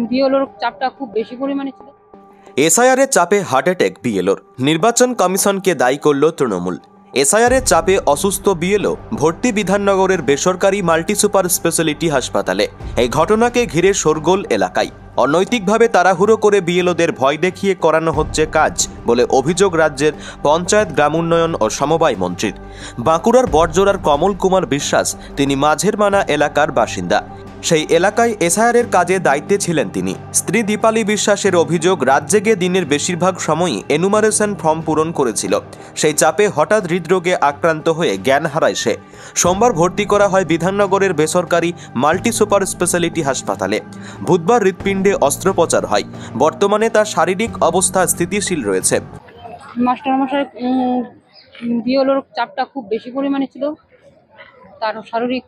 বিএলওর চাপটা খুব বেশি পরিমাণে ছিল। এসআইআরের চাপে হার্ট অ্যাটাক বিএলওর, নির্বাচন কমিশনকে দায়ী করল তৃণমূল। এসআইআরের চাপে অসুস্থ বিএলও ভর্তি বিধাননগরের বেসরকারি মাল্টি সুপার স্পেশালিটি হাসপাতালে। এই ঘটনাকে ঘিরে শোরগোল এলাকায়। অনৈতিকভাবে তাড়াহুড়ো করে বিএলওদের ভয় দেখিয়ে করানো হচ্ছে কাজ বলে অভিযোগ রাজ্যের পঞ্চায়েত, গ্রামোন্নয়ন ও সমবায় মন্ত্রীর। বাঁকুড়ার বড়জোড়ার কমল কুমার বিশ্বাস, তিনি মাঝের মানা এলাকার বাসিন্দা। সেই এলাকায় এসআইআরের কাজে দায়িত্বে ছিলেন তিনি। স্ত্রী দীপালি বিশ্বাসের অভিযোগ, রাজ্যে গিয়ে দিনের বেশিরভাগ সময়ই এনুমারেশন ফর্ম পূরণ করেছিল। সেই চাপে হঠাৎ হৃদরোগে আক্রান্ত হয়ে জ্ঞান হারায় সে। সোমবার ভর্তি করা হয় বিধাননগরের বেসরকারি মাল্টি সুপার স্পেশালিটি হাসপাতালে। বুধবার হৃৎপিণ্ডে অস্ত্রোপচার হয়। বর্তমানে তার শারীরিক অবস্থা স্থিতিশীল রয়েছে। মাস্টারমশাই বিএলওর চাপটা খুব বেশি পরিমাণে ছিল, তার শারীরিক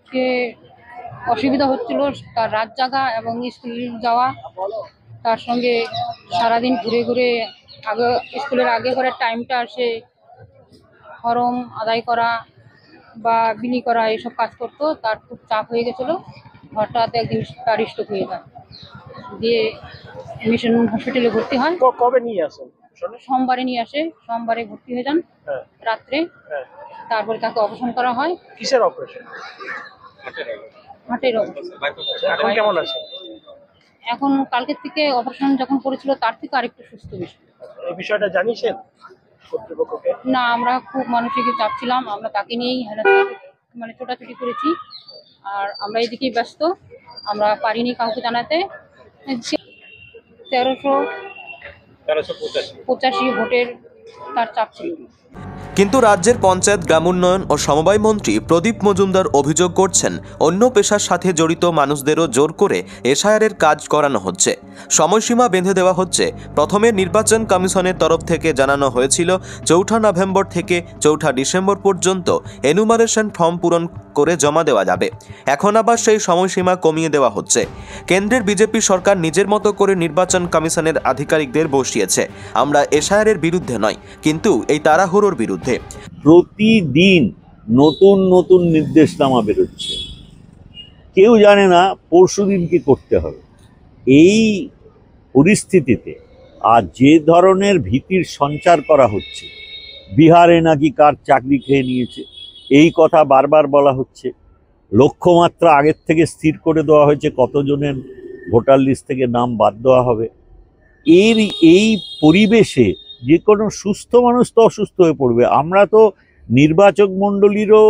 অসুবিধা হচ্ছিল, তার রাত জাগা এবং স্কুল যাওয়া, তার সঙ্গে সারাদিন ঘুরে ঘুরে স্কুলের আগে করে টাইমটা সে ফর্ম আদায় করা বা বিলি করা এসব কাজ করতো। তার খুব চাপ হয়ে গেছিলো। হঠাৎ একদিন তার স্ট্রোক হয়ে যায়, দিয়ে মিশন হসপিটালে ভর্তি হয়। কবে নিয়ে আসেন? সোমবারে নিয়ে আসে। সোমবারে ভর্তি হয়ে যান রাত্রে। তারপরে তাকে অপারেশন করা হয়। কিসের অপারেশন? হার্টের অপারেশন। এখন কেমন আছে? এখন কালকের থেকে অপারেশন যখন করেছিল তার থেকে আরেকটু সুস্থ বেশি। এই বিষয়টা জানিয়েছেন কর্তৃপক্ষকে? না, আমরা খুব মানসিক চাপ ছিলাম, আমরা তাকে নিয়েই মানে ছোটাছুটি করেছি। আর আমরা এদিকেই ব্যস্ত, আমরা পারিনি কাউকে জানাতে। 1385 ভোটের তার চাপ ছিল। কিন্তু রাজ্যের পঞ্চায়েত, গ্রামোন্নয়ন ও সমবায় মন্ত্রী প্রদীপ মজুমদার অভিযোগ করছেন, অন্য পেশার সাথে জড়িত মানুষদেরও জোর করে এসআইআরের কাজ করানো হচ্ছে। সময়সীমা বেঁধে দেওয়া হচ্ছে। প্রথমে নির্বাচন কমিশনের তরফ থেকে জানানো হয়েছিল 4 নভেম্বর থেকে 4 ডিসেম্বর পর্যন্ত এনুমারেশন ফর্ম পূরণ করে জমা দেওয়া যাবে। এখন আবার সেই সময়সীমা কমিয়ে দেওয়া হচ্ছে। কেন্দ্রের বিজেপি সরকার নিজের মতো করে নির্বাচন কমিশনের আধিকারিকদের বসিয়েছে। আমরা এসআইআরের বিরুদ্ধে নয়, কিন্তু এই তাড়াহুড়োর বিরুদ্ধে। প্রতিদিন নতুন নতুন নির্দেশনামা বেরোচ্ছে, কেউ জানে না পরশুদিন কি করতে হবে। এই পরিস্থিতিতে আর যে ধরনের ভীতির সঞ্চার করা হচ্ছে, বিহারে নাকি কার চাকরি খেয়ে নিয়েছে, এই কথা বারবার বলা হচ্ছে। লক্ষ্যমাত্রা আগের থেকে স্থির করে দেওয়া হয়েছে কতজনের ভোটার লিস্ট থেকে নাম বাদ দেওয়া হবে। এই পরিবেশে যে কোনো সুস্থ মানুষ তো অসুস্থ হয়ে পড়বে। আমরা তো নির্বাচক মণ্ডলীরও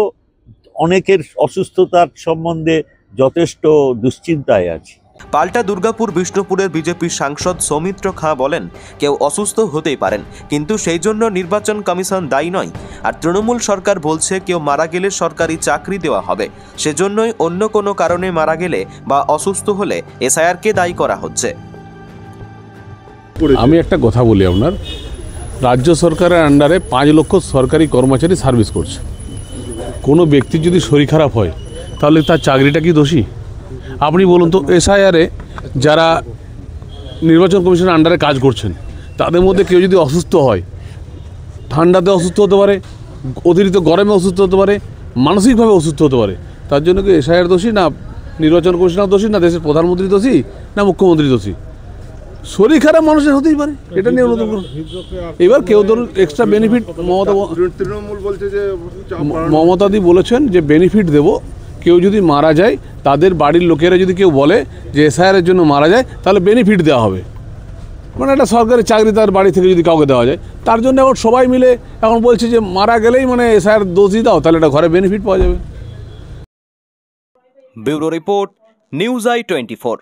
অনেকের অসুস্থতার সম্বন্ধে যথেষ্ট দুশ্চিন্তায় আছি। পাল্টা দুর্গাপুর বিষ্ণুপুরের বিজেপি সাংসদ সৌমিত্র খাঁ বলেন, কেউ অসুস্থ হতেই পারেন, কিন্তু সেই জন্য নির্বাচন কমিশন দায়ী নয়। আর তৃণমূল সরকার বলছে কেউ মারা গেলে সরকারি চাকরি দেওয়া হবে, সেজন্যই অন্য কোনো কারণে মারা গেলে বা অসুস্থ হলে এসআইআরকে দায়ী করা হচ্ছে। আমি একটা কথা বলি, আপনার রাজ্য সরকারের আন্ডারে 5 লক্ষ সরকারি কর্মচারী সার্ভিস করছে। কোনো ব্যক্তির যদি শরীর খারাপ হয় তাহলে তার চাকরিটা কি দোষী? আপনি বলুন তো, এসআইআরে যারা নির্বাচন কমিশনের আন্ডারে কাজ করছেন তাদের মধ্যে কেউ যদি অসুস্থ হয়, ঠান্ডাতে অসুস্থ হতে পারে, অতিরিক্ত গরমে অসুস্থ হতে পারে, মানসিকভাবে অসুস্থ হতে পারে, তার জন্য কি এসআইআর দোষী, না নির্বাচন কমিশনার দোষী, না দেশের প্রধানমন্ত্রী দোষী, না মুখ্যমন্ত্রী দোষী? শরীর খারাপ মানুষের হতেই পারে, এটা নিয়ে নতুন করে। এবার কেউ ধরুন এক্সট্রা বেনিফিট, মমতাদি বলেছেন যে বেনিফিট দেব, কেউ যদি মারা যায়, তাদের বাড়ির লোকেরা যদি কেউ বলে যে এসআইআরের জন্য মারা যায়, তাহলে বেনিফিট দেওয়া হবে। মানে একটা সরকারি চাকরি তার বাড়ি থেকে যদি কাউকে দেওয়া যায়, তার জন্য এখন সবাই মিলে এখন বলছে যে মারা গেলেই মানে এসআইআর দোষী দাও, তাহলে এটা ঘরে বেনিফিট পাওয়া যাবে। Bureau report, news I 24।